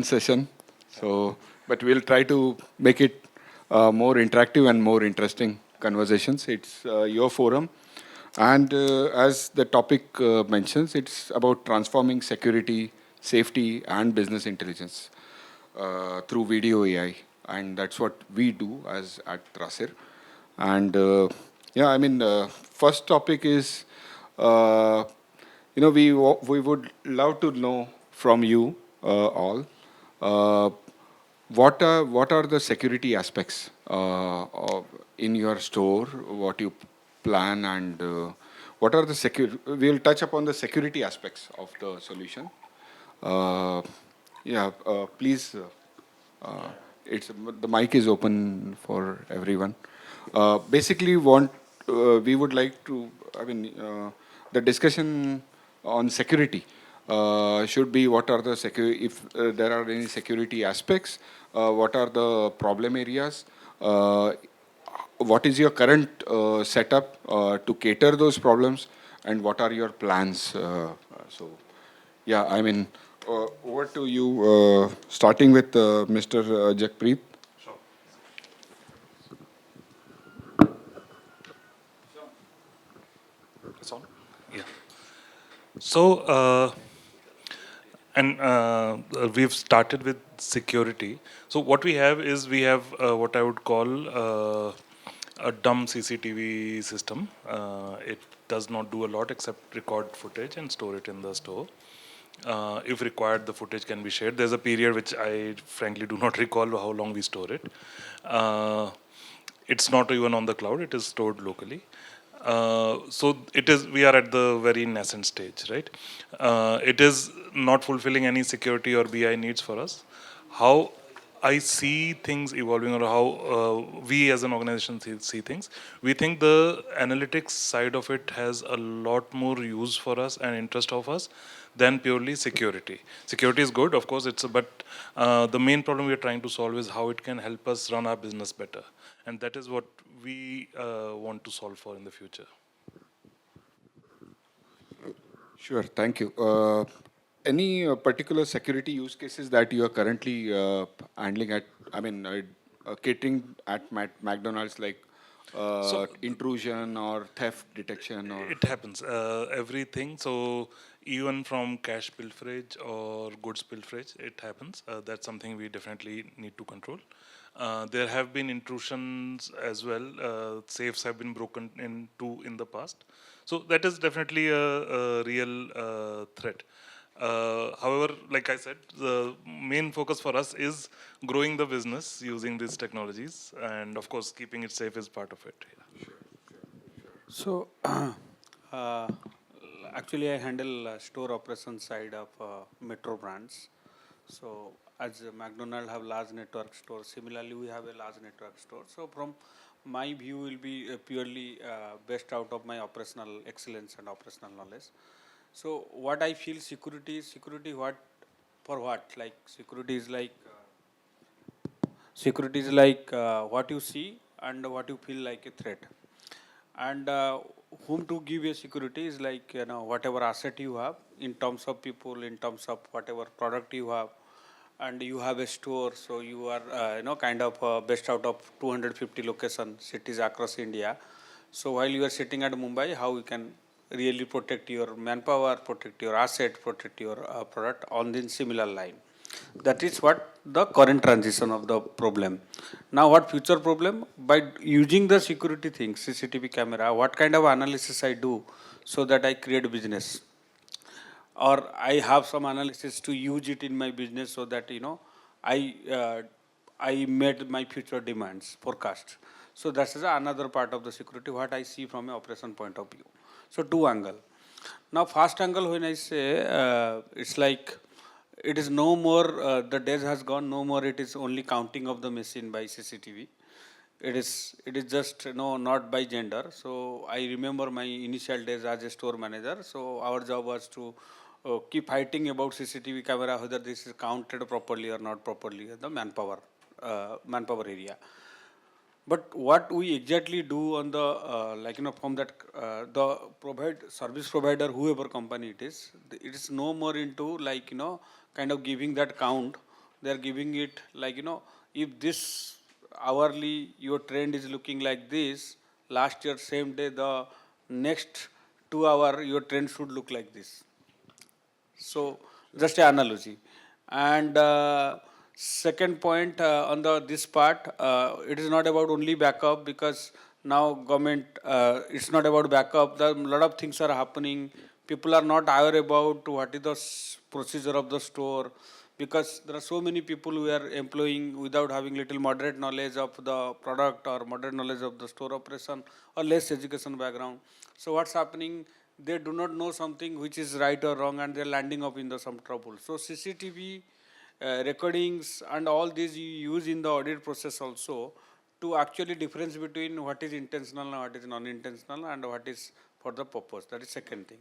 session. So, but we'll try to make it more interactive and more interesting conversations. It's your forum. And as the topic mentions, it's about transforming security, safety, and business intelligence through video AI. And that's what we do as at TRASSIR. And yeah, I mean, first topic is, uh, we would love to know from you all uh, what are the security aspects in your store, what you plan, and what are the we'll touch upon the security aspects of the solution. Uh, yeah, please. Uh, it's the mic is open for everyone. Basically, we would like to. I mean, the discussion on security should be what are the if there are any security aspects, what are the problem areas, what is your current setup to cater those problems, and what are your plans? So, yeah, I mean, over to you, starting with Mr. Jagpreet. It's on? Yeah. So, we've started with security. So what we have is we have what I would call a dumb CCTV system. It does not do a lot except record footage and store it in the store. If required, the footage can be shared. There's a period which I frankly do not recall how long we store it. It's not even on the cloud, it is stored locally. So it is, we are at the very nascent stage, right? It is not fulfilling any security or BI needs for us. How I see things evolving, or how we as an organization see things, we think the analytics side of it has a lot more use for us and interest of us than purely security. Security is good, of course, but the main problem we are trying to solve is how it can help us run our business better. And that is what we want to solve for in the future. Sure, thank you. Any particular security use cases that you are currently handling at, I mean, catering at McDonald's, like So intrusion or theft detection or? it happens, everything. So even from cash pilferage or goods pilferage, it happens. That's something we definitely need to control. There have been intrusions as well. Safes have been broken into in the past. So that is definitely a real threat. However, like I said, the main focus for us is growing the business using these technologies, and of course, keeping it safe is part of it. Yeah. So, uh, actually, I handle store operation side of metro brands. So, as McDonald have large network store, similarly we have a large network store. So, from my view, will be purely based out of my operational excellence and operational knowledge. So, what I feel security is security. What for what? Like security is like what you see and what you feel like a threat, and whom to give a security is like whatever asset you have in terms of people, in terms of whatever product you have, and you have a store, so you are kind of based out of 250 location cities across India. So while you are sitting at Mumbai, how you can really protect your manpower, protect your asset, protect your product on the similar line. That is what the current transition of the problem. Now, what future problem? By using the security things, CCTV camera, what kind of analysis I do so that I create business, or I have some analysis to use it in my business so that I uh, I made my future demands forecast. So that is another part of the security what I see from an operation point of view. So two angle. Now first angle, when I say it's like it is no more the days has gone, no more it is only counting of the machine by CCTV. It is just not by gender. So I remember my initial days as a store manager. So our job was to keep fighting about CCTV camera, whether this is counted properly or not properly, the manpower area. But what we exactly do on the from that the provide service provider, whoever company it is no more into kind of giving that count they are giving it like, if this hourly your trend is looking like this, last year same day, the next 2 hour your trend should look like this. So just an analogy. And second point on this part, it is not about only backup, because now government, it's not about backup. There are a lot of things are happening. People are not aware about what is the procedure of the store, because there are so many people who are employing without having little moderate knowledge of the product or moderate knowledge of the store operation or less education background. So what's happening? They do not know something which is right or wrong, and they're landing up in some trouble. So CCTV recordings and all these you use in the audit process also to actually difference between what is intentional and what is non-intentional and what is for the purpose. That is second thing.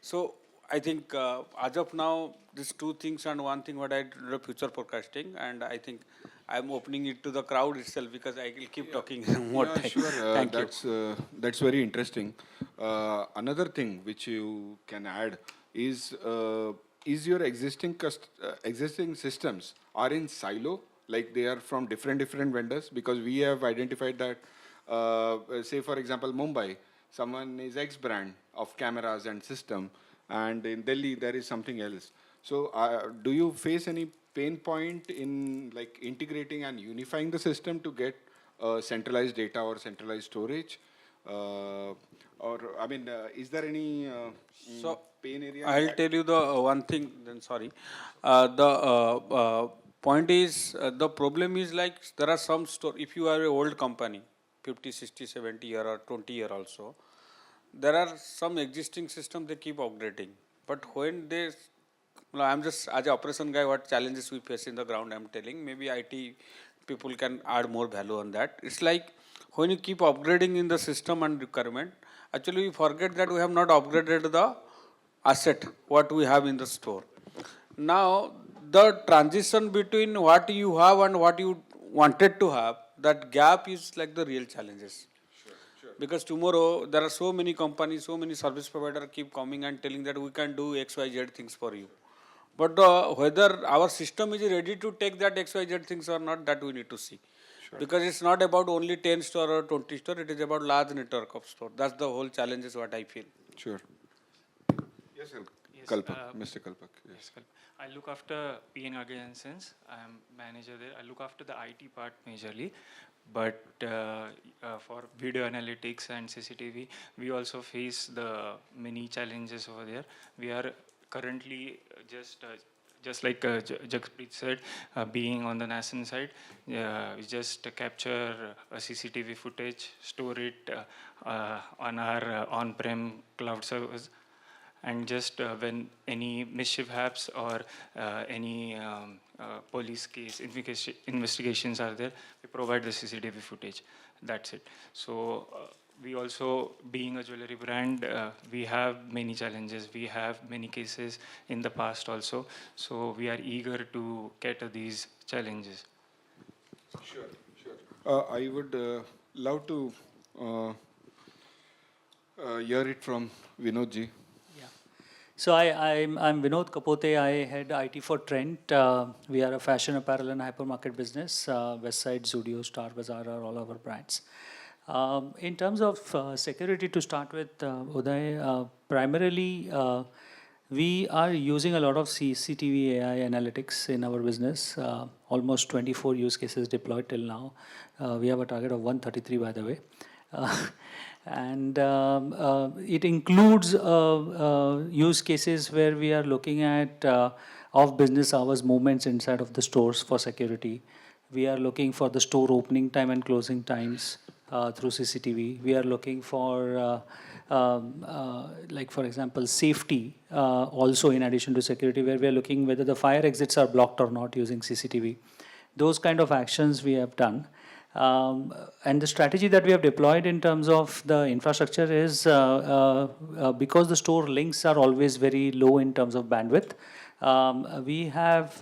So I think as of now, these two things and one thing what I do future forecasting, and I think I'm opening it to the crowd itself, because I will keep talking more. Yeah, sure. Thank you. That's very interesting. Another thing which you can add is your existing systems are in silo, like they are from different vendors, because we have identified that, say for example Mumbai, someone is X brand of cameras and system, and in Delhi there is something else. So do you face any pain point in like integrating and unifying the system to get centralized data or centralized storage? Or I mean, is there any So pain area? I'll tell you the one thing. Then sorry, the point is the problem is like there are some store. If you are a old company, 50, 60, 70 year or 20 year also, there are some existing system they keep upgrading. But when they, I'm just as an operation guy, what challenges we face in the ground, I'm telling. Maybe IT people can add more value on that. It's like when you keep upgrading in the system and requirement, actually we forget that we have not upgraded the asset what we have in the store. Now the transition between what you have and what you wanted to have, that gap is like the real challenges. Because tomorrow there are so many companies, so many service providers keep coming and telling that we can do XYZ things for you. But whether our system is ready to take that XYZ things or not, that we need to see. Because it's not about only 10 store or 20 store, it is about large network of store. That's the whole challenge is what I feel. Sure. Yes, sir. Yes, Kalpak, Mr. Kalpak. Yes. I look after PN organizations. I am manager there. I look after the IT part majorly, but for video analytics and CCTV, we also face the many challenges over there. We are currently just like Jagpreet said, being on the nascent side, we just capture CCTV footage, store it on our on-prem cloud servers, and just when any mischief happens or any police case investigations are there, we provide the CCTV footage. That's it. So we also, being a jewelry brand, we have many challenges. We have many cases in the past also. So we are eager to cater these challenges. Sure. I would love to hear it from Vinodji. So I'm Vinod Kapote. I head IT for Trent. We are a fashion apparel and hypermarket business. Westside, Zudio, Star Bazaar are all our brands. In terms of security, to start with, Uday, primarily we are using a lot of CCTV AI analytics in our business. Almost 24 use cases deployed till now. We have a target of 133, by the way. And it includes use cases where we are looking at off business hours movements inside of the stores for security. We are looking for the store opening time and closing times through CCTV. We are looking for, like for example, safety also in addition to security, where we are looking whether the fire exits are blocked or not using CCTV. Those kind of actions we have done. And the strategy that we have deployed in terms of the infrastructure is because the store links are always very low in terms of bandwidth, we have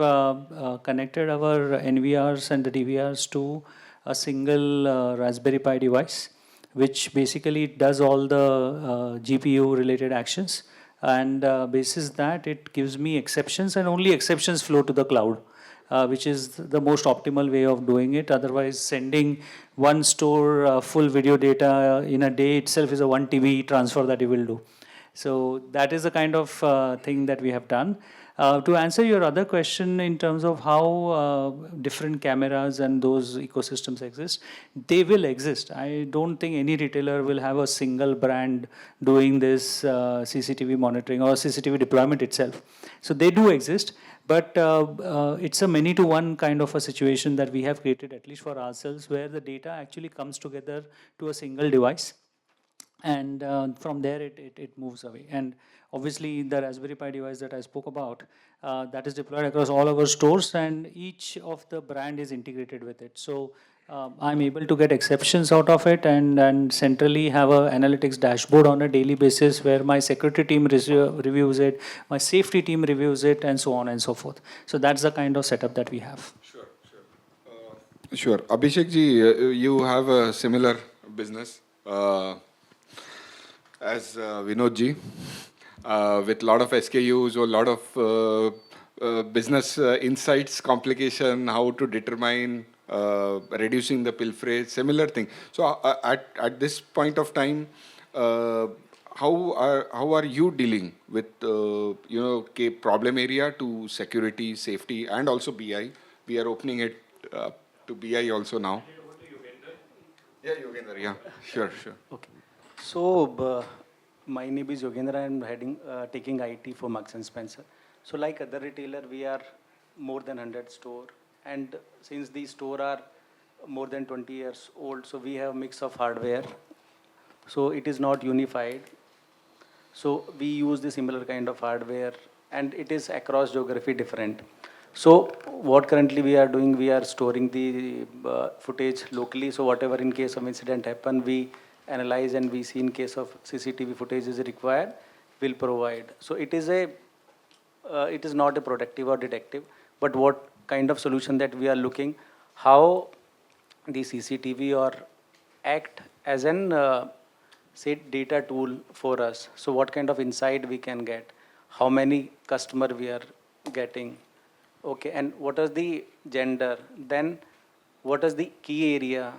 connected our NVRs and the DVRs to a single Raspberry Pi device, which basically does all the GPU related actions. And basis that, it gives me exceptions, and only exceptions flow to the cloud. which is the most optimal way of doing it. Otherwise, sending one store full video data in a day itself is a 1 TB transfer that you will do. So that is the kind of thing that we have done. To answer your other question in terms of how different cameras and those ecosystems exist, they will exist. I don't think any retailer will have a single brand doing this CCTV monitoring or CCTV deployment itself. So they do exist, but it's a many-to-one kind of a situation that we have created, at least for ourselves, where the data actually comes together to a single device. And from there it moves away. And obviously the Raspberry Pi device that I spoke about, that is deployed across all our stores, and each of the brand is integrated with it. So I'm able to get exceptions out of it, and centrally have a analytics dashboard on a daily basis where my security team reviews it, my safety team reviews it, and so on and so forth. So that's the kind of setup that we have. Sure. Abhishek ji, you have a similar business as Vinod ji, with a lot of SKUs, or a lot of business insights, complication, how to determine reducing the pilferage, similar thing. So at this point of time, how are you dealing with problem area to security, safety, and also BI? We are opening it to BI also now. Yeah, Yogendra, yeah, sure. Okay. So, my name is Yogendra. I'm heading, taking IT for Marks and Spencer. So, like other retailer, we are more than 100 store. And since these store are more than 20 years old, so we have mix of hardware. So, it is not unified. So, we use the similar kind of hardware, and it is across geography different. So what currently we are doing, we are storing the footage locally. So whatever in case of incident happen, we analyze, and we see in case of CCTV footage is required, we'll provide. So it is not a protective or detective, but what kind of solution that we are looking, how the CCTV or act as an say data tool for us. So what kind of insight we can get, how many customer we are getting. Okay, and what is the gender? Then what is the key area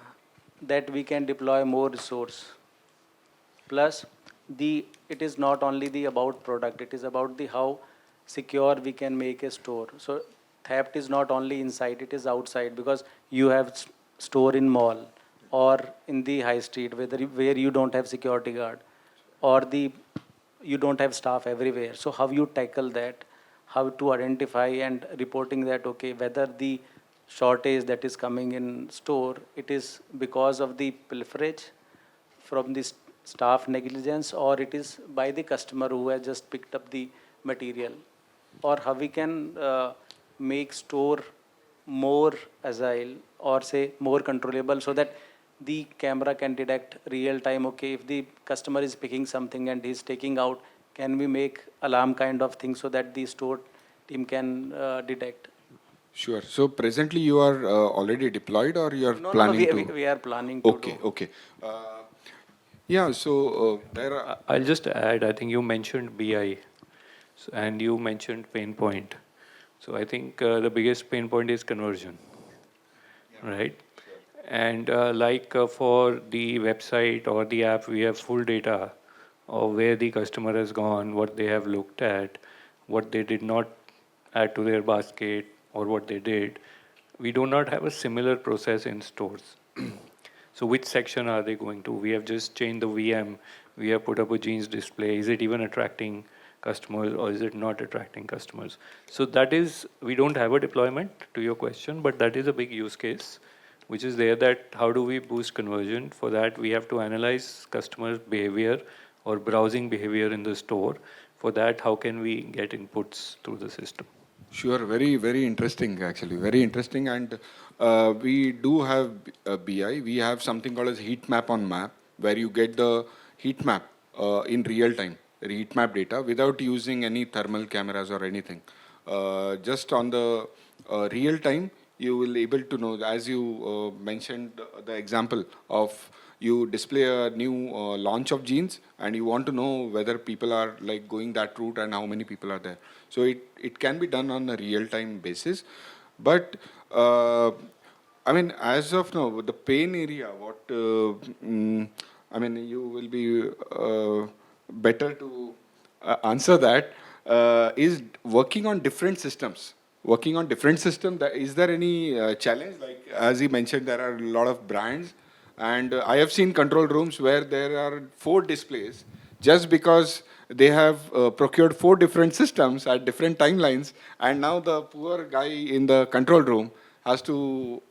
that we can deploy more resource? Plus, it is not only the about product, it is about the how secure we can make a store. So theft is not only inside, it is outside, because you have store in mall or in the high street where you don't have security guard, or you don't have staff everywhere. So how you tackle that? How to identify and reporting that, okay, whether the shortage that is coming in store, it is because of the pilferage from the staff negligence, or it is by the customer who has just picked up the material, or how we can make store more agile, or say more controllable, so that the camera can detect real time, okay, if the customer is picking something and he's taking out, can we make alarm kind of thing so that the store team can detect? Sure. So presently you are already deployed, or you are planning to? We are planning to do. Okay. Yeah, so there are... I'll just add, I think you mentioned BI, and you mentioned pain point. So I think the biggest pain point is conversion, right? And for the website or the app, we have full data of where the customer has gone, what they have looked at, what they did not add to their basket, or what they did. We do not have a similar process in stores. So which section are they going to? We have just changed the VM. We have put up a jeans display. Is it even attracting customers, or is it not attracting customers? So that is, we don't have a deployment to your question, but that is a big use case, which is there, that how do we boost conversion? For that, we have to analyze customer behavior or browsing behavior in the store. For that, how can we get inputs through the system? Sure, very, very interesting actually, very interesting. And we do have BI. We have something called as heat map on map, where you get the heat map in real time, heat map data, without using any thermal cameras or anything. Just on the real time, you will able to know, as you mentioned the example of you display a new launch of jeans, and you want to know whether people are like going that route and how many people are there. So it can be done on a real-time basis. But I mean, as of now, the pain area, I mean, you will be better to answer that, is working on different systems. Working on different systems, is there any challenge? Like, as he mentioned, there are a lot of brands, and I have seen control rooms where there are 4 displays just because they have procured 4 different systems at different timelines, and now the poor guy in the control room has to,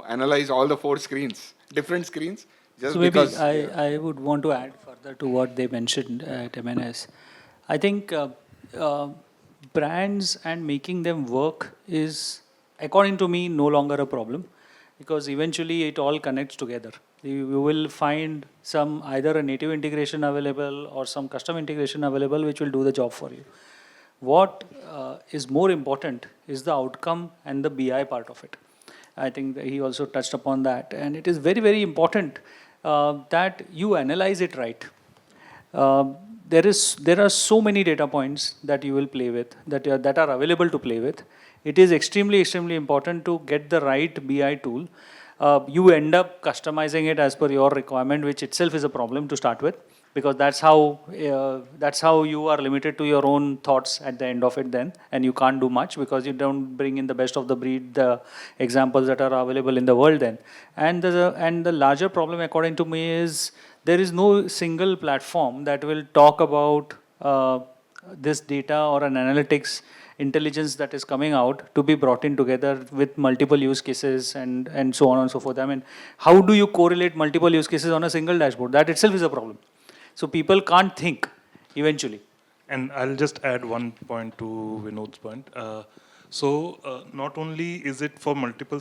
analyze all the 4 screens, different screens, So just maybe because. I, Yeah. I would want to add further to what they mentioned at MNS. I think uh, brands and making them work is, according to me, no longer a problem, because eventually it all connects together. You will find some either a native integration available or some custom integration available which will do the job for you. What is more important is the outcome and the BI part of it. I think that he also touched upon that. And it is very, very important that you analyze it right. There are so many data points that you will play with, that are available to play with. It is extremely, extremely important to get the right BI tool. You end up customizing it as per your requirement, which itself is a problem to start with, because that's how you are limited to your own thoughts at the end of it then, and you can't do much because you don't bring in the best of the breed, the examples that are available in the world then. And the larger problem, according to me, is there is no single platform that will talk about this data or an analytics intelligence that is coming out to be brought in together with multiple use cases and so on and so forth. I mean, how do you correlate multiple use cases on a single dashboard? That itself is a problem. So people can't think eventually. And I'll just add one point to Vinod's point. Not only is it for multiple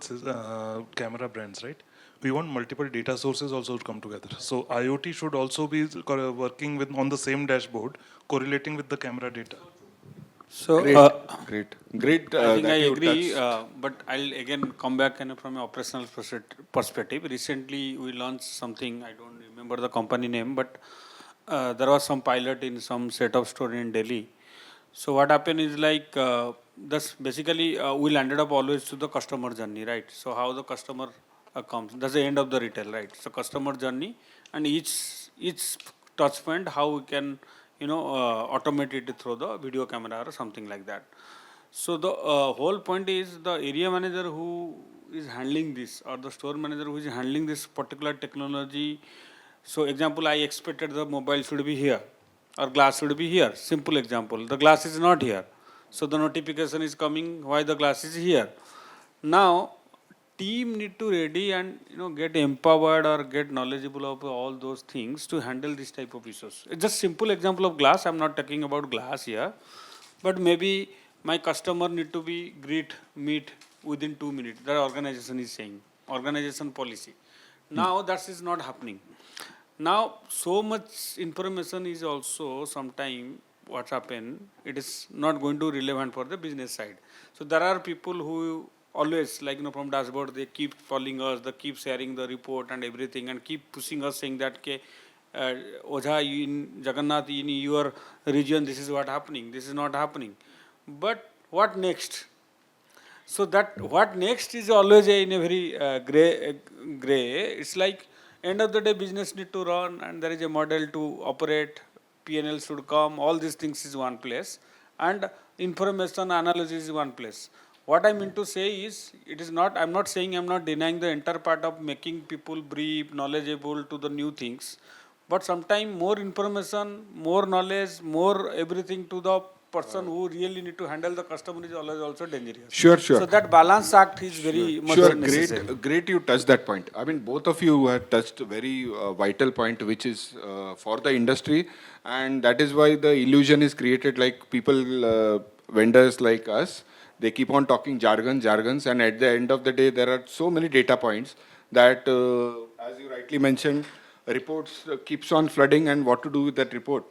camera brands, right? We want multiple data sources also to come together. So IoT should also be working with on the same dashboard, correlating with the camera data. So Great I think I that you agree, touched. but I'll again come back from an operational perspective. Recently, we launched something, I don't remember the company name, but there was some pilot in some set of store in Delhi. So what happened is like, this basically we landed up always to the customer journey, right? So how the customer comes, that's the end of the retail, right? So customer journey, and each touch point, how we can automate it through the video camera or something like that. So the whole point is the area manager who is handling this, or the store manager who is handling this particular technology. So example, I expected the mobile should be here or glass should be here. Simple example, the glass is not here. So the notification is coming why the glass is here. Now team need to ready and get empowered or get knowledgeable of all those things to handle this type of issues. It's just simple example of glass. I'm not talking about glass here, but maybe my customer need to be meet within 2 minutes. The organization is saying organization policy. Now that is not happening. Now so much information is also sometime what's happened. It is not going to relevant for the business side. So there are people who always like from dashboard they keep following us, they keep sharing the report and everything, and keep pushing us saying that Ojha in Jagannath in your region this is what happening, this is not happening. But what next? So that what next is always in a very gray. It's like end of the day business need to run and there is a model to operate. PNL should come. All these things is one place, and information analysis is one place. What I mean to say is, it is not. I'm not saying I'm not denying the entire part of making people brief, knowledgeable to the new things, but sometimes more information, more knowledge, more everything to the person who really need to handle the customer is always also dangerous. Sure, sure. So that balance act is very much Sure, necessary. great you touched that point. I mean, both of you have touched a very vital point, which is for the industry, and that is why the illusion is created. Like people, vendors like us, they keep on talking jargons, and at the end of the day, there are so many data points that, as you rightly mentioned, reports keeps on flooding, and what to do with that report.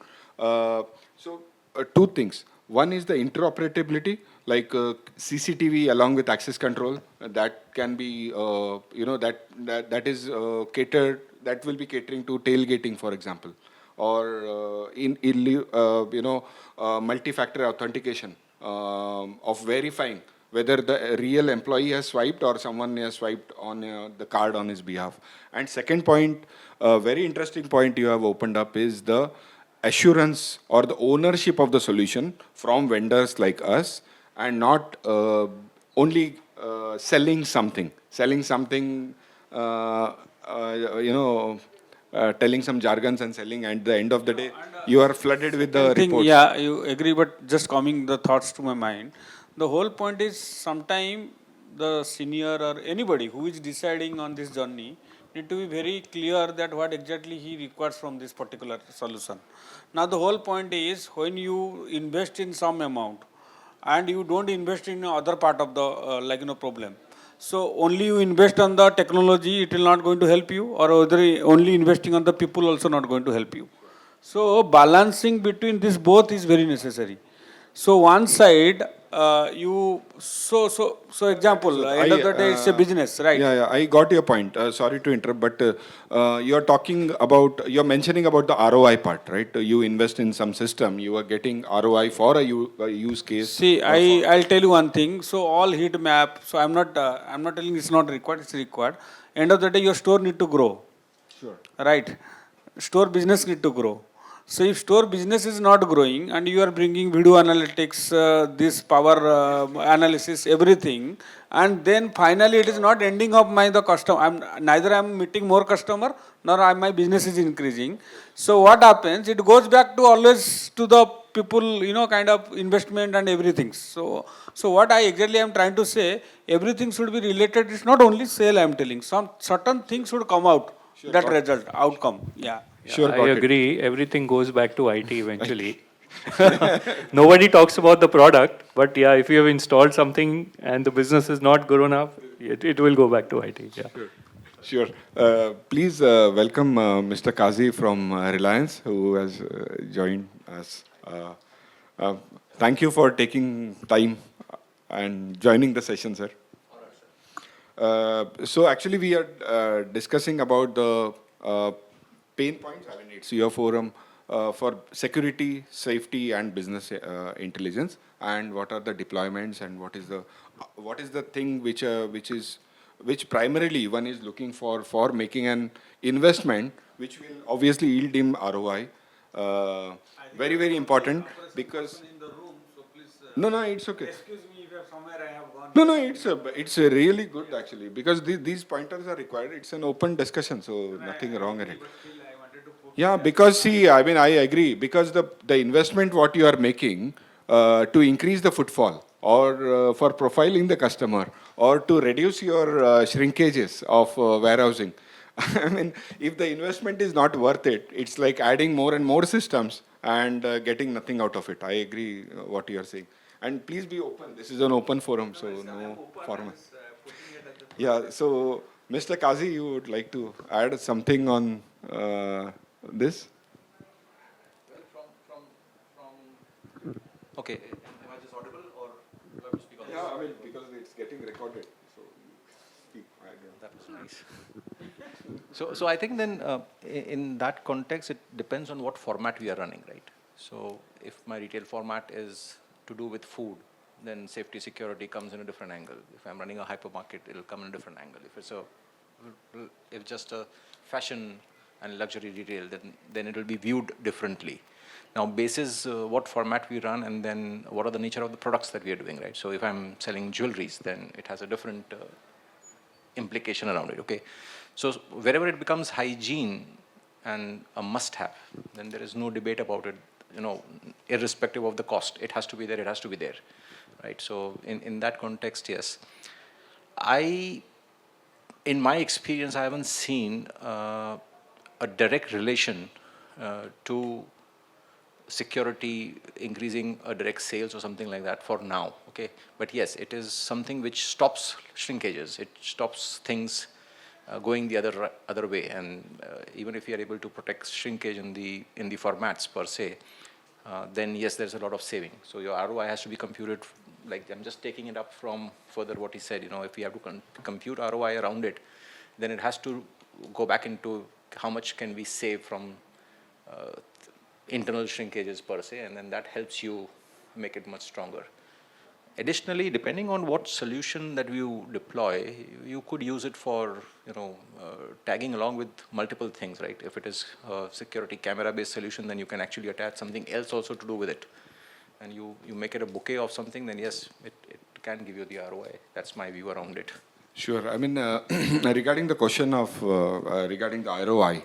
Two things. One is the interoperability, like CCTV along with access control. That can be, that is catered. That will be catering to tailgating, for example, or multi-factor authentication of verifying whether the real employee has swiped or someone has swiped on the card on his behalf. And second point, a very interesting point you have opened up is the assurance or the ownership of the solution from vendors like us, and not only selling something, telling some jargons and selling. At the end of the day, you are flooded with the Second thing, reports. yeah, you agree, but just coming the thoughts to my mind, the whole point is sometime the senior or anybody who is deciding on this journey need to be very clear that what exactly he requires from this particular solution. Now the whole point is when you invest in some amount and you don't invest in other part of the problem. So only you invest on the technology, it will not going to help you, or whether only investing on the people also not going to help you. So balancing between this both is very necessary. So one side, so example, end of the day it's a business, right? Yeah, I got your point. Sorry to interrupt, but you're mentioning about the ROI part, right? You invest in some system, you are getting ROI for a use case. See, I'll tell you one thing. So all heat map. So I'm not telling it's not required. It's required. End of the day, your store need to grow. Sure. Right. Store business need to grow. So if store business is not growing and you are bringing video analytics, this power analysis, everything, and then finally it is not ending up the customer. Neither I'm meeting more customer nor my business is increasing. So what happens? It goes back to always to the people, kind of investment and everything. So what I exactly am trying to say, everything should be related. It's not only sale. I'm telling some certain things should come out. Sure, that result outcome. Yeah. Sure, I got it. agree. Everything goes back to IT eventually. Nobody talks about the product, but yeah, if you have installed something and the business is not good enough, it will go back to IT. Yeah. Sure. Please welcome Mr. Kazi from Reliance, who has joined us. Thank you for taking time and joining the session, sir. So actually, we are discussing about the pain points. I mean, it's your forum for security, safety, and business intelligence. And what are the deployments, and what is the thing which primarily one is looking for making an investment, which will obviously yield him ROI. Very, very important, because no, it's okay. Excuse me if somewhere I have gone. No, it's a really good actually, because these pointers are required. It's an open discussion, so nothing wrong in it. Yeah, because see, I mean, I agree, because the investment what you are making to increase the footfall, or for profiling the customer, or to reduce your shrinkages of warehousing. I mean, if the investment is not worth it, it's like adding more and more systems and getting nothing out of it. I agree what you are saying. And please be open. This is an open forum, so no formal. Yeah, so Mr. Kazi, you would like to add something on this? Okay, am I just audible or do I have to speak on this? Yeah, I mean, because it's getting recorded. So speak. That was nice. So I think then in that context, it depends on what format we are running, right? So if my retail format is to do with food, then safety security comes in a different angle. If I'm running a hypermarket, it'll come in a different angle. If just a fashion and luxury retail, then it will be viewed differently. Now, basis what format we run, and then what are the nature of the products that we are doing, right? So if I'm selling jewelries, then it has a different implication around it, okay? So wherever it becomes hygiene and a must-have, then there is no debate about it, irrespective of the cost. It has to be there, right? So in that context, yes. In my experience, I haven't seen a direct relation to security increasing a direct sales or something like that for now, okay? But yes, it is something which stops shrinkages. It stops things going the other way, and even if you are able to protect shrinkage in the formats per se, then yes, there's a lot of saving. So your ROI has to be computed. Like, I'm just taking it up from further what he said. If we have to compute ROI around it, then it has to go back into how much can we save from internal shrinkages per se, and then that helps you make it much stronger. Additionally, depending on what solution that you deploy, you could use it for, tagging along with multiple things, right? If it is a security camera-based solution, then you can actually attach something else also to do with it. And you make it a bouquet of something, then yes, it can give you the ROI. That's my view around it. Sure. I mean, regarding the question of regarding the ROI,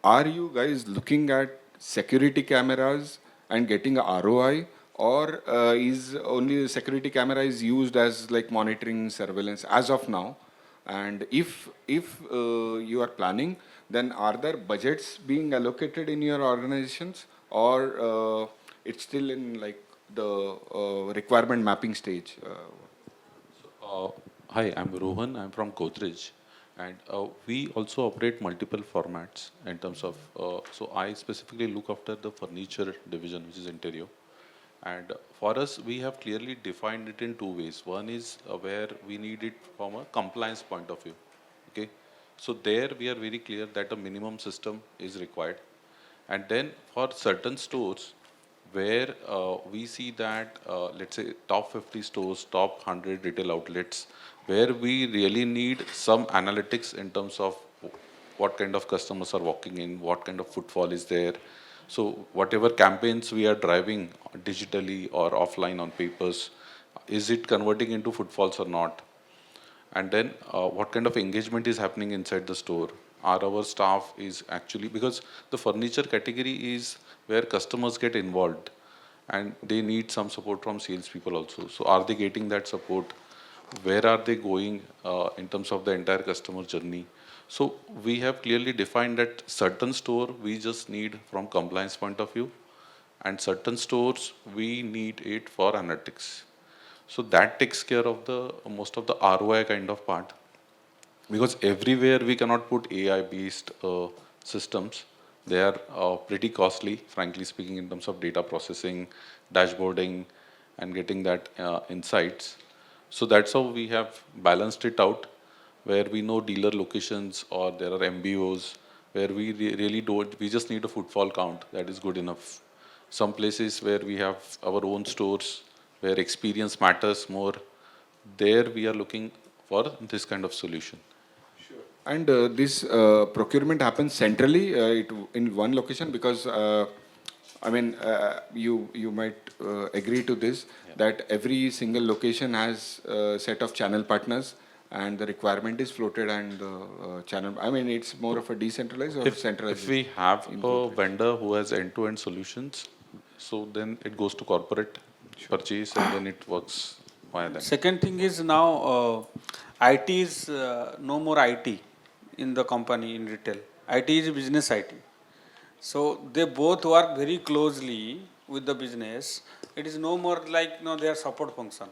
are you guys looking at security cameras and getting a ROI, or is only security camera is used as like monitoring surveillance as of now? And if you are planning, then are there budgets being allocated in your organizations, or it's still in like the requirement mapping stage? Hi, I'm Rohan. I'm from Godrej, and we also operate multiple formats in terms of. So I specifically look after the furniture division, which is interior. And for us, we have clearly defined it in two ways. One is where we need it from a compliance point of view. Okay, so there we are very clear that a minimum system is required. And then for certain stores, where we see that, let's say, top 50 stores, top 100 retail outlets, where we really need some analytics in terms of what kind of customers are walking in, what kind of footfall is there. So whatever campaigns we are driving digitally or offline on papers, is it converting into footfalls or not? And then what kind of engagement is happening inside the store? Are our staff is actually, because the furniture category is where customers get involved and they need some support from salespeople also. So are they getting that support? Where are they going in terms of the entire customer journey? So we have clearly defined that certain store we just need from compliance point of view, and certain stores we need it for analytics. So that takes care of the most of the ROI kind of part, because everywhere we cannot put AI based systems. They are pretty costly, frankly speaking, in terms of data processing, dashboarding, and getting that insights. So that's how we have balanced it out, where we know dealer locations or there are MBOs where we really don't, we just need a footfall count that is good enough. Some places where we have our own stores where experience matters more, there we are looking for this kind of solution. And this procurement happens centrally in one location, because I mean, you might agree to this, that every single location has a set of channel partners, and the requirement is floated and the channel. I mean, it's more of a decentralized or centralized. If we have a vendor who has end-to-end solutions, so then it goes to corporate purchase and then it works via that. Second thing is now IT is no more IT in the company in retail. IT is business IT. So they both work very closely with the business. It is no more like their support function.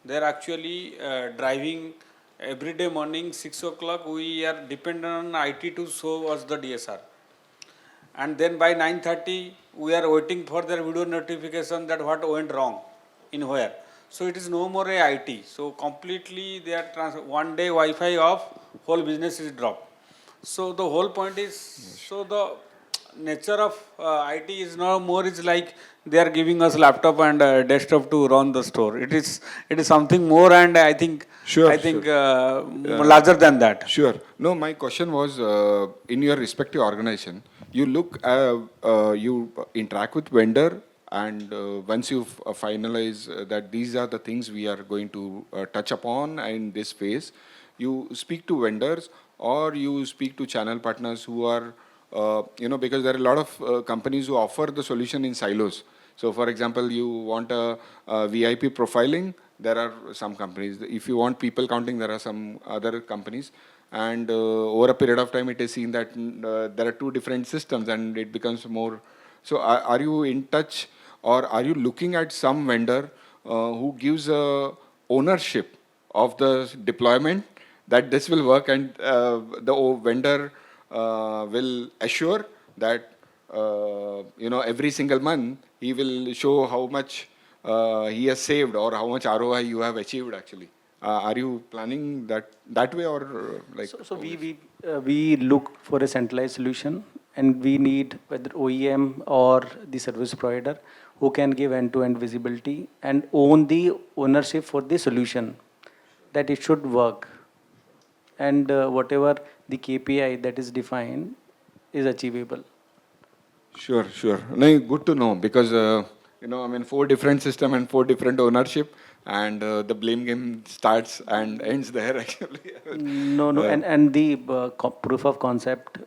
They are actually driving every day morning 6 o'clock. We are dependent on IT to show us the DSR. And then by 9:30 we are waiting for their video notification that what went wrong in where. So it is no more a IT. So completely they are one day Wi-Fi off, whole business is dropped. So the whole point is, so the nature of IT is now more is like they are giving us laptop and desktop to run the store. It is something more, and I think larger than that. Sure. No, my question was in your respective organization, you you interact with vendor, and once you finalize that these are the things we are going to touch upon in this phase, you speak to vendors or you speak to channel partners who are, because there are a lot of companies who offer the solution in silos. So for example, you want a VIP profiling, there are some companies. If you want people counting, there are some other companies. And over a period of time, it is seen that there are two different systems and it becomes more. So are you in touch, or are you looking at some vendor who gives ownership of the deployment, that this will work, and the vendor will assure that every single month he will show how much he has saved or how much ROI you have achieved actually? Are you planning that way, or like? So we look for a centralized solution and we need whether OEM or the service provider who can give end-to-end visibility and own the ownership for the solution, that it should work. And whatever the KPI that is defined is achievable. Sure, sure. No, good to know because I mean, 4 different system and 4 different ownership, and the blame game starts and ends there actually. No, no, and the proof of concept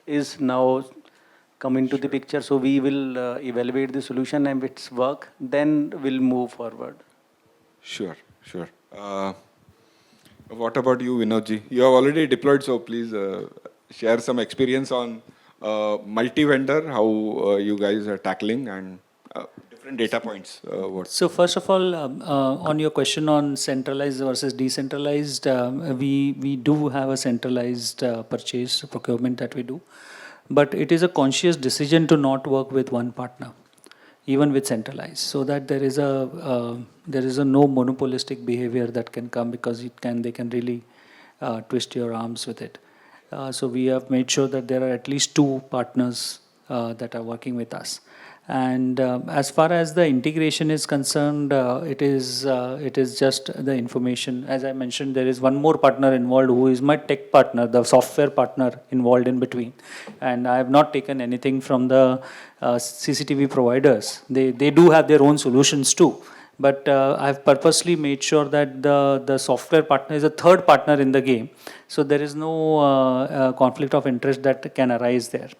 is now coming to the picture. So we will evaluate the solution, and if it's work, then we'll move forward. Sure, sure. What about you, Vinodji? You have already deployed, so please share some experience on multi-vendor, how you guys are tackling, and different data points. So first of all, on your question on centralized versus decentralized, we do have a centralized purchase procurement that we do, but it is a conscious decision to not work with one partner, even with centralized, so that there is a no monopolistic behavior that can come, because they can really twist your arms with it. So we have made sure that there are at least 2 partners that are working with us. And as far as the integration is concerned, it is just the information. As I mentioned, there is one more partner involved who is my tech partner, the software partner involved in between. And I have not taken anything from the CCTV providers. They do have their own solutions too. But I've purposely made sure that the software partner is a third partner in the game. So there is no conflict of interest that can arise there.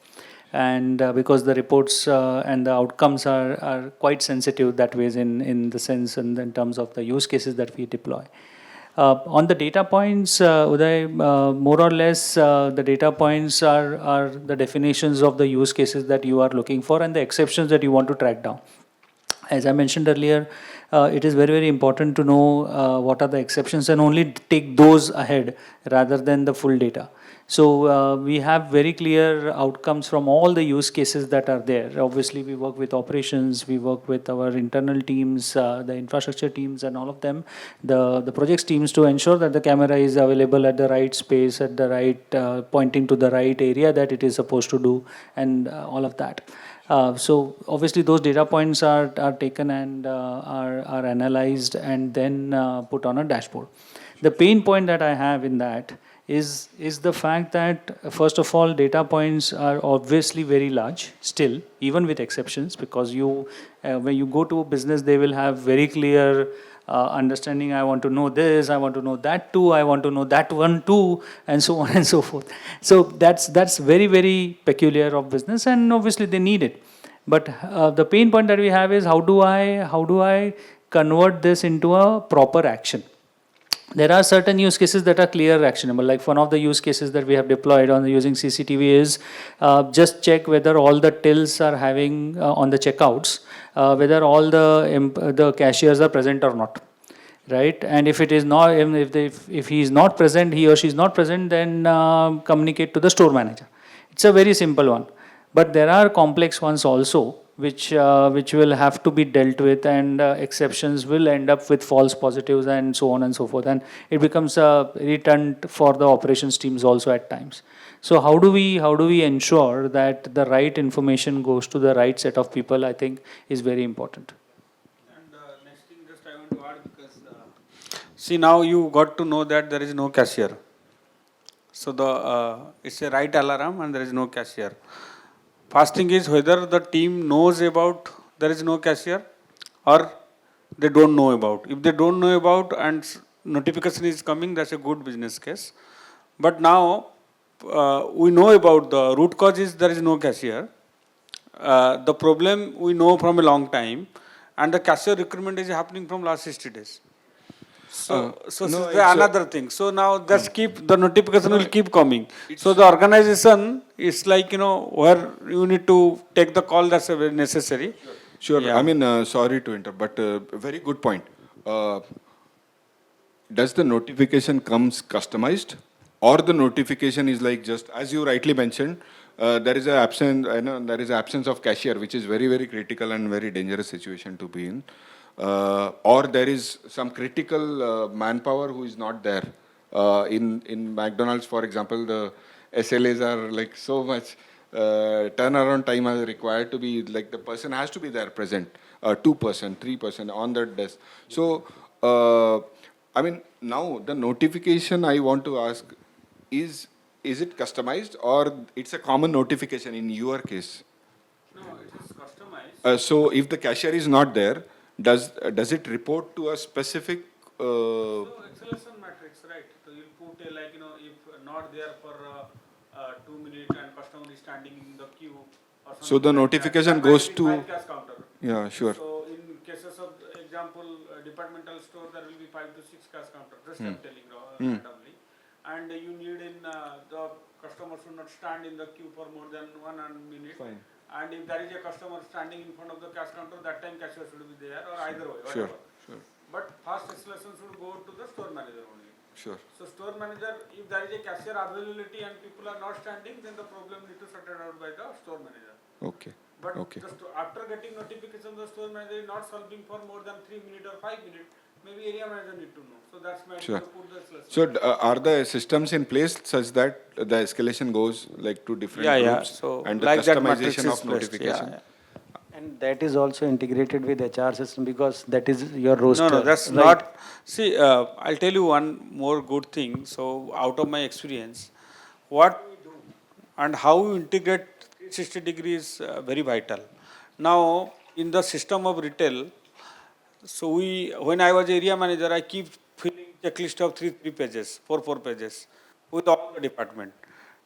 And because the reports and the outcomes are quite sensitive that way, in the sense and in terms of the use cases that we deploy. On the data points, Uday, more or less the data points are the definitions of the use cases that you are looking for and the exceptions that you want to track down. As I mentioned earlier, it is very, very important to know what are the exceptions and only take those ahead rather than the full data. So we have very clear outcomes from all the use cases that are there. Obviously, we work with operations, we work with our internal teams, the infrastructure teams and all of them, the projects teams, to ensure that the camera is available at the right space, at the right, pointing to the right area that it is supposed to do, and all of that. So obviously those data points are taken and are analyzed and then put on a dashboard. The pain point that I have in that is the fact that, first of all, data points are obviously very large still, even with exceptions, because when you go to a business, they will have very clear understanding. I want to know this, I want to know that too, I want to know that one too, and so on and so forth. So that's very, very peculiar of business, and obviously they need it. But the pain point that we have is how do I convert this into a proper action? There are certain use cases that are clear actionable. Like one of the use cases that we have deployed on using CCTV is just check whether all the tills are having on the checkouts, whether all the cashiers are present or not, right? And if it is not, if he is not present, he or she is not present, then communicate to the store manager. It's a very simple one, but there are complex ones also, which will have to be dealt with, and exceptions will end up with false positives and so on and so forth, and it becomes a irritant for the operations teams also at times. So how do we ensure that the right information goes to the right set of people, I think is very important. And next thing just I want to add, because see, now you got to know that there is no cashier. So it's a right alarm and there is no cashier. First thing is whether the team knows about there is no cashier or they don't know about. If they don't know about and notification is coming, that's a good business case. But now we know about the root cause is there is no cashier. The problem we know from a long time, and the cashier recruitment is happening from last 60 days. So no, another thing. So now just keep the notification will keep coming. So the organization is like, where you need to take the call, that's very necessary. Sure. Yeah. I mean, sorry to interrupt, but very good point. Does the notification comes customized, or the notification is like just as you rightly mentioned? There is an absence of cashier, which is very, very critical and very dangerous situation to be in. Or there is some critical manpower who is not there. In McDonald's, for example, the SLAs are like so much. turnaround time is required to be like the person has to be there present, 2%, 3% on that desk. So, I mean, now the notification I want to ask is it customized or it's a common notification in your case? No, it is customized. So if the cashier is not there, does it report to a specific? So acceleration matrix, right? So you'll put a, like, if not there for 2 minutes and customer is standing in the queue or something. So the like that, notification that might goes be to. 5 cash counter. Yeah, sure. So in cases of example, departmental store, there will be 5 to 6 cash counter. Just I'm telling randomly. And you need the customer should not stand in the queue for more than 1 minute. Fine. And if there is a customer standing in front of the cash counter, that time cashier should be there or either way. Sure, Whatever. sure, But first escalation should go to the store manager only. sure. So store manager, if there is a cashier availability and people are not standing, then the problem need to sorted out by the store manager. Okay. But Okay. after getting notification, the store manager is not solving for more than 3 minutes or 5 minutes. Maybe area manager need to know. So that's my Sure. put the escalation. So are the systems in place such that the escalation goes like to different groups So and the like that matrix customization is of placed. notification? And that is also integrated with HR system because that is your roster. No, that's right? not. See, I'll tell you one more good thing. So, out of my experience, what we do and how we integrate 360 degrees is very vital. Now, in the system of retail, so when I was area manager, I keep filling checklist of three pages, four pages with all the department.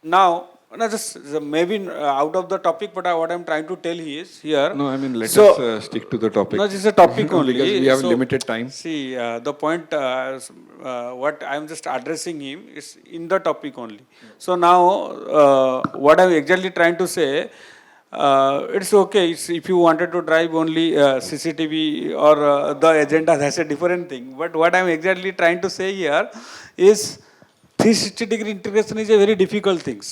Now, no, just maybe out of the topic, but what I'm trying to tell is here. No, I mean, let So- us stick to the topic. No, this is a topic only. Because we have So, limited time. See, the point, what I'm just addressing him is in the topic only. So now, what I'm exactly trying to say, it's okay. If you wanted to drive only CCTV or the agenda, that's a different thing. But what I'm exactly trying to say here is 360-degree integration is a very difficult thing.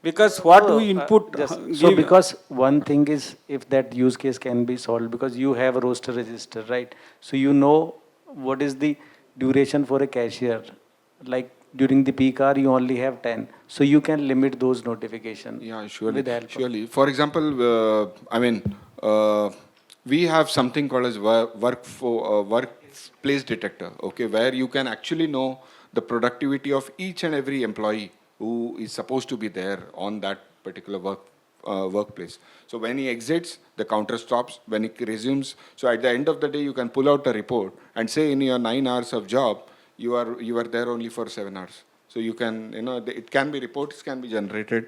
Because what we input, So because one thing is if that use case can be solved because you have a roster register, right? So you know what is the duration for a cashier. Like during the peak hour, you only have 10. So you can limit those notifications. Yeah, surely. With help of- Surely. For example, we have something called as workplace detector, okay, where you can actually know the productivity of each and every employee who is supposed to be there on that particular workplace. So when he exits, the counter stops. When he resumes, so at the end of the day, you can pull out a report and say in your 9 hours of job, you are there only for 7 hours. So you can, it can be reports can be generated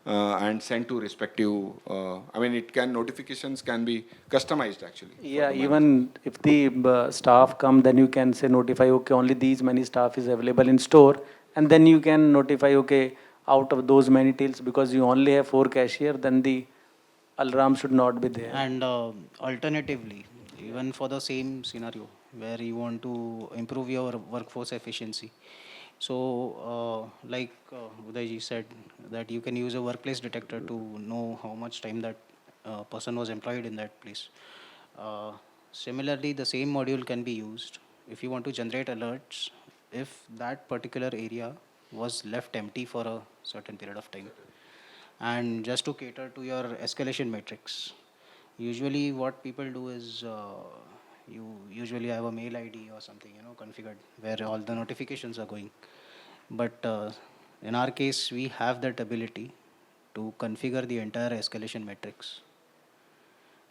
and sent to respective. Notifications can be customized actually. Yeah, even if the staff come, then you can say notify, okay, only these many staff is available in store. And then you can notify, okay, out of those many tills, because you only have 4 cashier, then the alarm should not be there. And alternatively, even for the same scenario where you want to improve your workforce efficiency, so like Uday said, that you can use a workplace detector to know how much time that person was employed in that place. Similarly, the same module can be used if you want to generate alerts if that particular area was left empty for a certain period of time. And just to cater to your escalation matrix, usually what people do is you usually have a mail ID or something, configured where all the notifications are going. But in our case, we have that ability to configure the entire escalation matrix.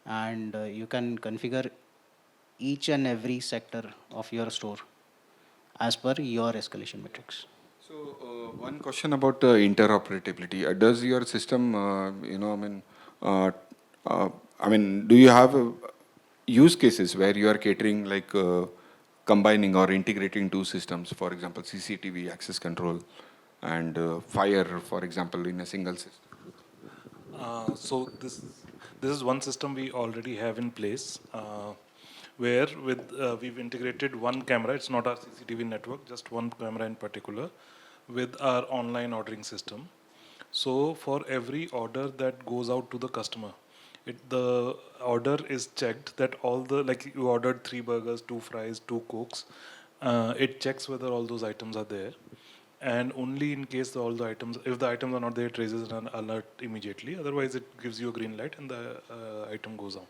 And you can configure each and every sector of your store as per your escalation matrix. So one question about interoperability. Does your system, do you have use cases where you are catering like combining or integrating 2 systems, for example, CCTV, access control, and fire, for example, in a single system? So this is one system we already have in place, where we've integrated one camera. It's not our CCTV network, just one camera in particular, with our online ordering system. So for every order that goes out to the customer, the order is checked that all the, like you ordered 3 burgers, 2 fries, 2 cokes, it checks whether all those items are there. and only in case all the items, if the items are not there, it raises an alert immediately. Otherwise, it gives you a green light and the item goes on.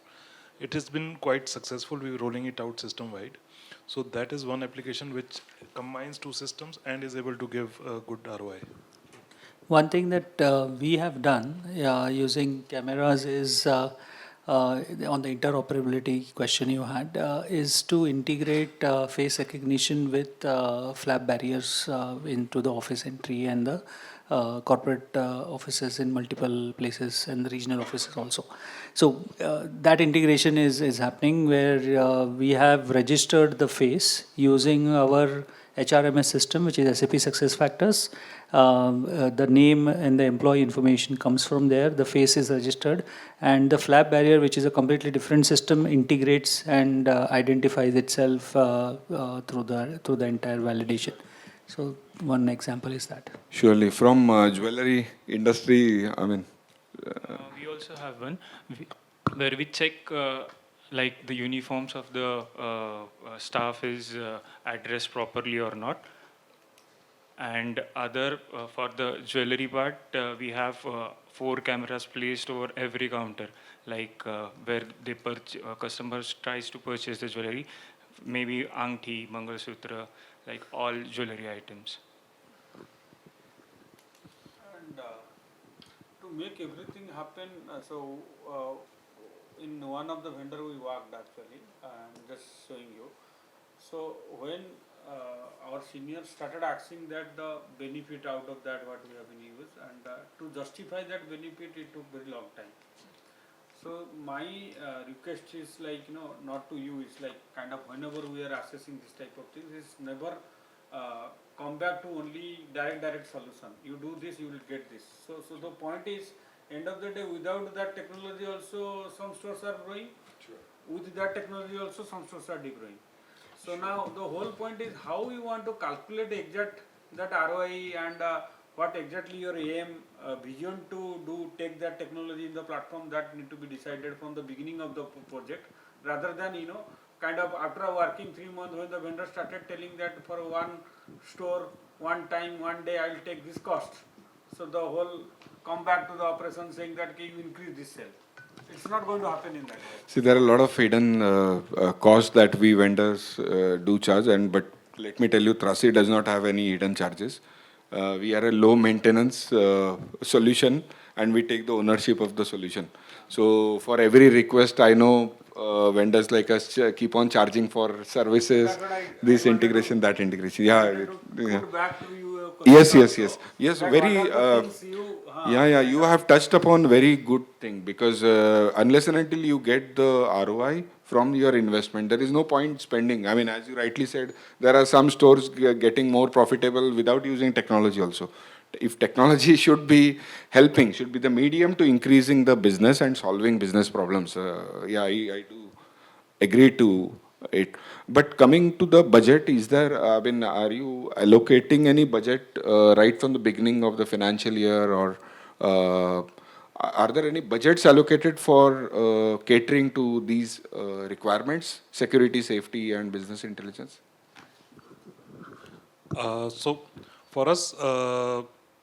It has been quite successful. We're rolling it out system-wide. So that is one application which combines two systems and is able to give a good ROI. One thing that we have done using cameras is on the interoperability question you had is to integrate face recognition with flap barriers into the office entry and the corporate offices in multiple places and the regional offices also. So that integration is happening where we have registered the face using our HRMS system, which is SAP SuccessFactors. The name and the employee information comes from there. The face is registered, and the flap barrier, which is a completely different system, integrates and identifies itself through the entire validation. So one example is that. Surely, from jewelry industry, I mean, We also have one where we check like the uniforms of the staff is addressed properly or not. And other for the jewelry part, we have 4 cameras placed over every counter, like where they customers tries to purchase the jewelry, maybe angti, mangalsutra, like all jewelry items. And to make everything happen, in one of the vendor we worked actually, I'm just showing you. So when our seniors started asking that the benefit out of that what we have been used, and to justify that benefit it took very long time. So my request is like, not to you, it's like kind of whenever we are assessing this type of things, it's never come back to only direct solution. You do this, you will get this. So the point is, end of the day, without that technology also some stores are growing. Sure. With that technology also some stores are degrowing. So now the whole point is how you want to calculate exact that ROI and what exactly your aim, vision to do, take that technology in the platform, that need to be decided from the beginning of the project, rather than, kind of after working 3 months when the vendor started telling that for one store, one time, one day I will take this cost. So the whole come back to the operation saying that you increase this sale. It's not going to happen in that way. see, there are a lot of hidden costs that we vendors do charge, but let me tell you, TRASSIR does not have any hidden charges. We are a low maintenance solution, and we take the ownership of the solution. So for every request, I know vendors like us keep on charging for services, this integration, that integration. Yeah. Put back to you. Yes. That Very. what are the things You have touched upon very good thing, because unless and until you get the ROI from your investment, there is no point spending. I mean, as you rightly said, there are some stores getting more profitable without using technology also. If technology should be helping, should be the medium to increasing the business and solving business problems. I do agree to it. But coming to the budget, is there, I mean, are you allocating any budget right from the beginning of the financial year, or are there any budgets allocated for catering to these requirements, security, safety, and business intelligence? So for us,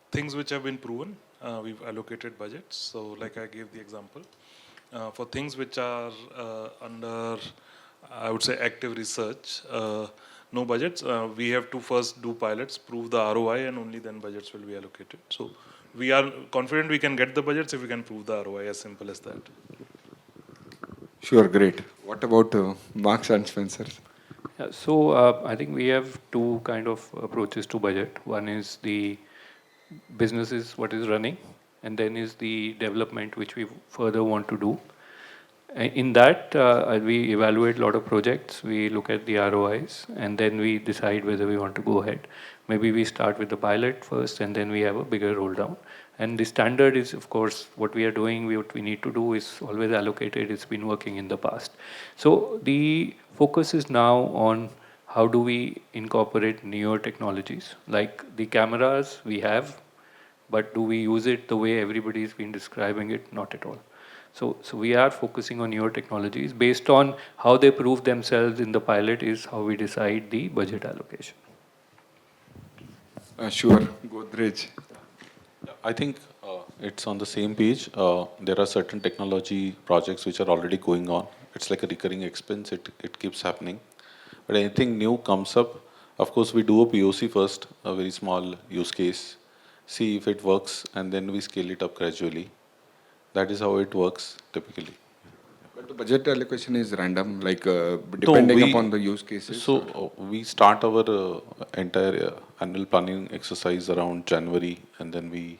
things which have been proven, we've allocated budgets. So like I gave the example, for things which are under, I would say, active research, no budgets. We have to first do pilots, prove the ROI, and only then budgets will be allocated. So we are confident we can get the budgets if we can prove the ROI, as simple as that. Sure, great. What about Marks and Spencer? Yeah, so I think we have 2 kind of approaches to budget. One is the business is what is running, and then is the development which we further want to do. In that, we evaluate a lot of projects, we look at the ROIs, and then we decide whether we want to go ahead. Maybe we start with the pilot first, and then we have a bigger roll down. And the standard is, of course, what we are doing, what we need to do is always allocated, it's been working in the past. So the focus is now on how do we incorporate newer technologies, like the cameras we have, but do we use it the way everybody's been describing it? Not at all. So we are focusing on newer technologies. Based on how they prove themselves in the pilot is how we decide the budget allocation. Sure, Godrej. I think it's on the same page. There are certain technology projects which are already going on. It's like a recurring expense. It keeps happening. But anything new comes up, of course, we do a POC first, a very small use case, see if it works, and then we scale it up gradually. That is how it works typically. But the budget allocation is random, like So depending upon the use cases. So we start our entire annual planning exercise around January, and then we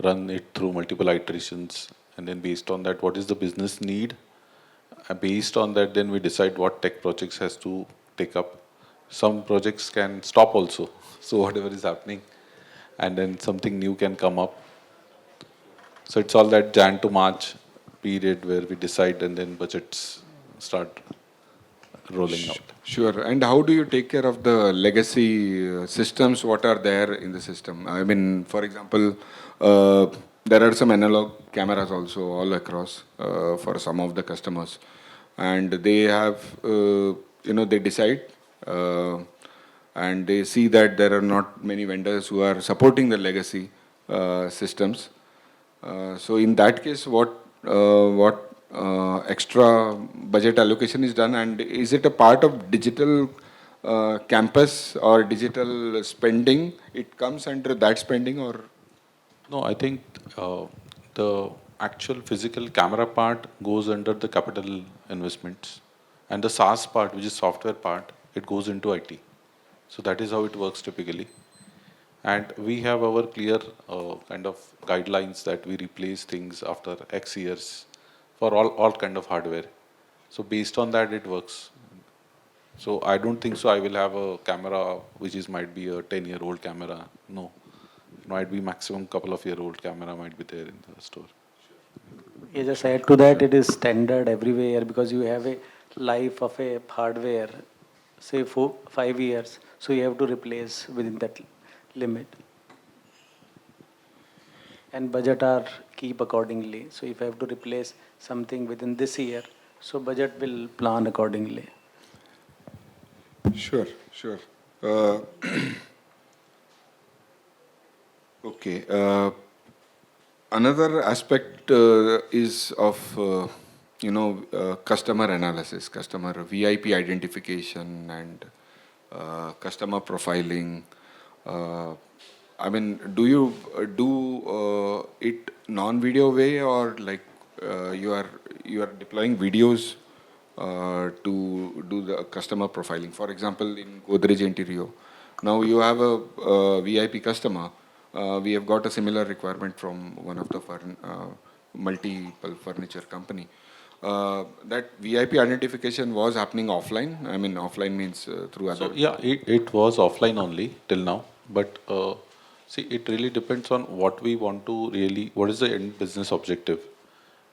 run it through multiple iterations, and then based on that, what is the business need? Based on that, then we decide what tech projects has to take up. Some projects can stop also, so whatever is happening, and then something new can come up. So it's all that Jan to March period where we decide, and then budgets start rolling out. Sure. And how do you take care of the legacy systems? What are there in the system? I mean, for example, there are some analog cameras also all across for some of the customers, and they have, they decide and they see that there are not many vendors who are supporting the legacy systems. So in that case, what extra budget allocation is done, and is it a part of digital campus or digital spending? It comes under that spending, or? No, I think the actual physical camera part goes under the capital investments, and the SaaS part, which is software part, it goes into IT. So that is how it works typically. And we have our clear kind of guidelines that we replace things after X years for all kind of hardware. So based on that, it works. So I don't think so I will have a camera which is might be a 10-year-old camera. No. Might be maximum couple of year old camera might be there in the store. Yeah, just add to that, it is standard everywhere because you have a life of a hardware, say 5 years, so you have to replace within that limit. And budget are keep accordingly. So if I have to replace something within this year, so budget will plan accordingly. Sure, sure. Okay. Another aspect is of customer analysis, customer VIP identification, and customer profiling. I mean, do you do it non-video way, or like you are deploying videos to do the customer profiling? For example, in Godrej Interior, now you have a VIP customer. We have got a similar requirement from one of the multiple furniture company. That VIP identification was happening offline. I mean, offline means through other. So yeah, it was offline only till now. But see, it really depends on what we want to really, what is the end business objective,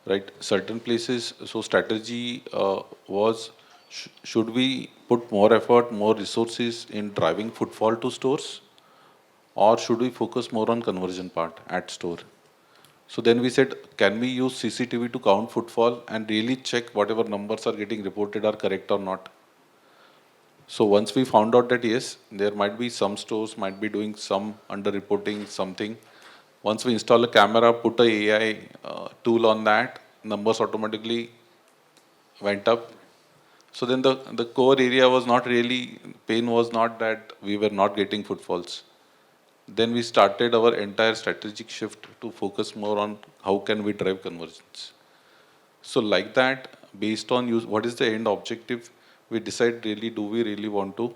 right? Certain places, so strategy was, should we put more effort, more resources in driving footfall to stores? Or should we focus more on conversion part at store? So then we said, can we use CCTV to count footfall and really check whatever numbers are getting reported are correct or not? So once we found out that yes, there might be some stores might be doing some under-reporting something. Once we install a camera, put a AI tool on that, numbers automatically went up. So then the core area was not really, pain was not that we were not getting footfalls. Then we started our entire strategic shift to focus more on how can we drive conversions. So like that, based on what is the end objective, we decide really, do we really want to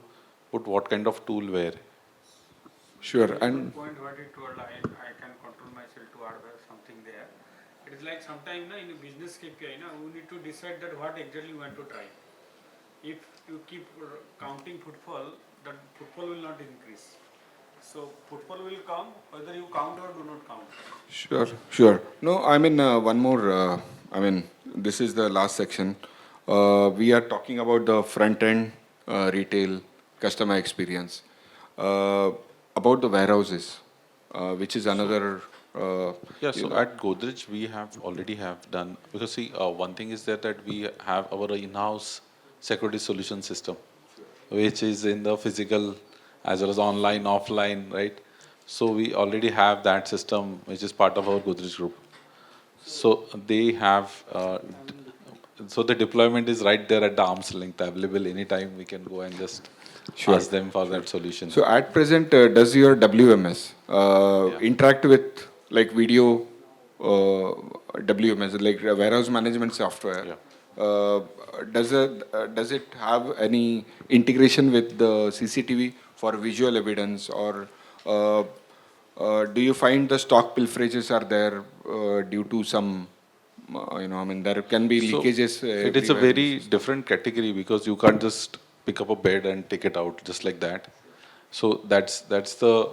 put what kind of tool where. Sure. And point what you told, I can control myself to add something there. It is like sometimes in a business KPI, we need to decide that what exactly you want to drive. If you keep counting footfall, that footfall will not increase. So footfall will come whether you count or do not count. Sure, sure. No, I mean, one more, this is the last section. We are talking about the front end retail customer experience. About the warehouses, which is another. Yeah, so at Godrej, we have already have done, because see, one thing is that we have our in-house security solution system, which is in the physical as well as online, offline, right? So we already have that system, which is part of our Godrej group. So they have, so the deployment is right there at the arm's length, available anytime. We can go and just ask them for that solution. So at present, does your WMS interact with like video WMS, like warehouse management software? Uh, does it have any integration with the CCTV for visual evidence, or do you find the stock pilferages are there due to some, I mean, there can be So leakages it is a everywhere in the very system. different category because you can't just pick up a bed and take it out just like that. So that's the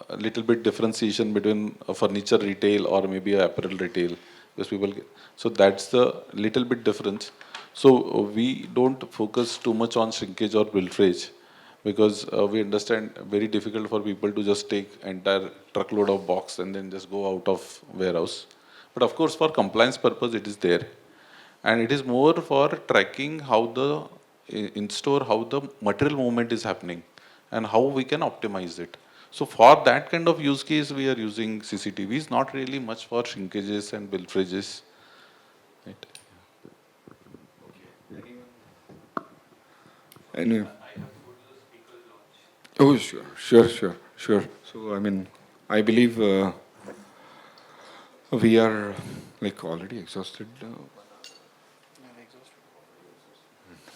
little bit differentiation between a furniture retail or maybe a apparel retail, because so that's the little bit difference. So we don't focus too much on shrinkage or pilferage, because we understand very difficult for people to just take entire truckload of box and then just go out of warehouse. But of course, for compliance purpose, it is there, and it is more for tracking how the in store, how the material movement is happening and how we can optimize it. So for that kind of use case, we are using CCTVs, not really much for shrinkages and pilferages. Right. Anyway. Oh, sure. So, I mean, I believe we are like already exhausted.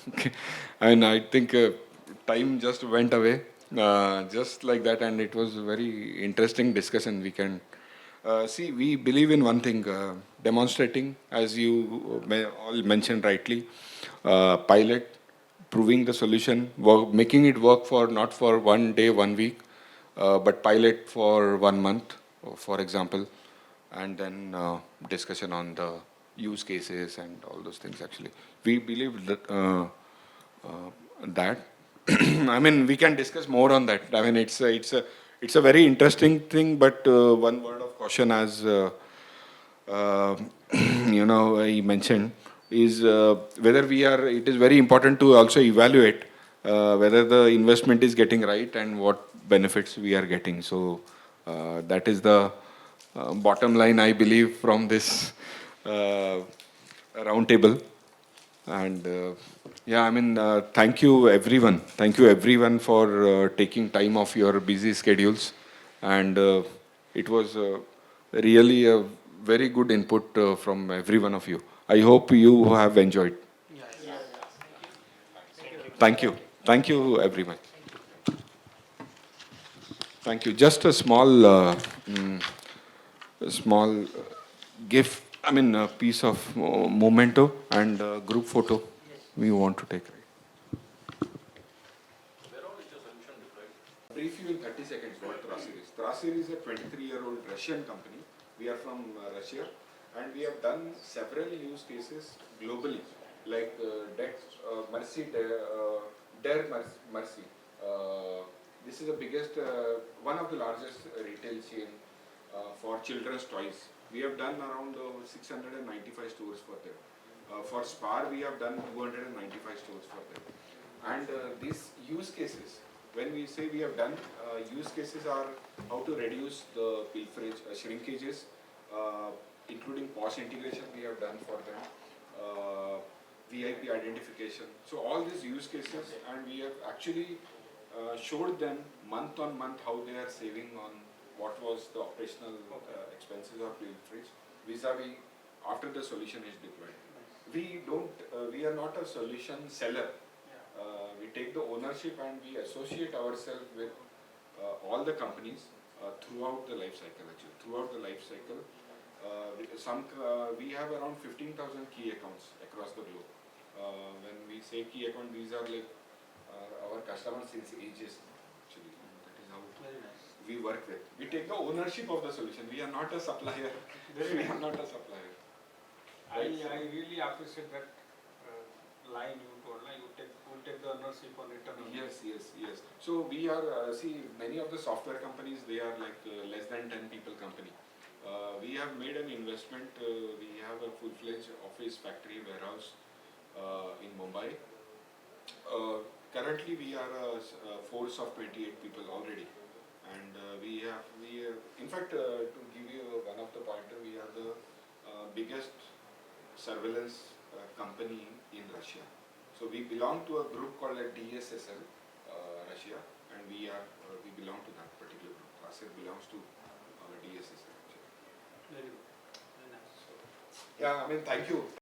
Okay. And I think time just went away, just like that, and it was a very interesting discussion. We can see, we believe in one thing, demonstrating, as you all mentioned rightly, pilot, proving the solution, making it work for not for one day, 1 week, but pilot for 1 month, for example, and then discussion on the use cases and all those things. Actually, we believe that that. I mean, we can discuss more on that. I mean, it's a very interesting thing, but one word of caution, as uh, I mentioned, is whether we are. It is very important to also evaluate whether the investment is getting right and what benefits we are getting. So that is the bottom line, I believe, from this roundtable. And yeah, I mean, thank you everyone. Thank you everyone for taking time off your busy schedules. And it was really a very good input from every one of you. I hope you have enjoyed. Thank you. Thank you, everyone. Thank you. Just a small, small gift. I mean, a piece of memento and group photo we want to take. Brief you in 30 seconds what TRASSIR is. TRASSIR is a 23-year-old Russian company. We are from Russia, and we have done several use cases globally, like Dare Mercy. This is the biggest, one of the largest retail chain for children's toys. We have done around 695 stores for them. For Spar, we have done 295 stores for them. And these use cases, when we say we have done, use cases are how to reduce the pilferage, shrinkages, including POS integration we have done for them, VIP identification. So all these use cases, and we have actually showed them month on month how they are saving on what was the operational expenses of pilferage vis-a-vis after the solution is deployed. We don't, we are not a solution seller. We take the ownership and we associate ourselves with all the companies throughout the life cycle. Actually, throughout the life cycle, we have around 15,000 key accounts across the globe. When we say key account, these are like our customers since ages. Actually, that is how we work with. We take the ownership of the solution. We are not a supplier. We are not a supplier. I really appreciate that line you told. Will take the ownership on return. Yes. So we are, see, many of the software companies, they are like less than 10 people company. We have made an investment. We have a full-fledged office, factory, warehouse in Mumbai. Currently, we are a force of 28 people already, and we biggest surveillance company in Russia. So we belong to a group called DSSL, Russia, and we belong to that particular group. TRASSIR belongs to DSSL. Very good. Very nice. Yeah, I mean, thank you.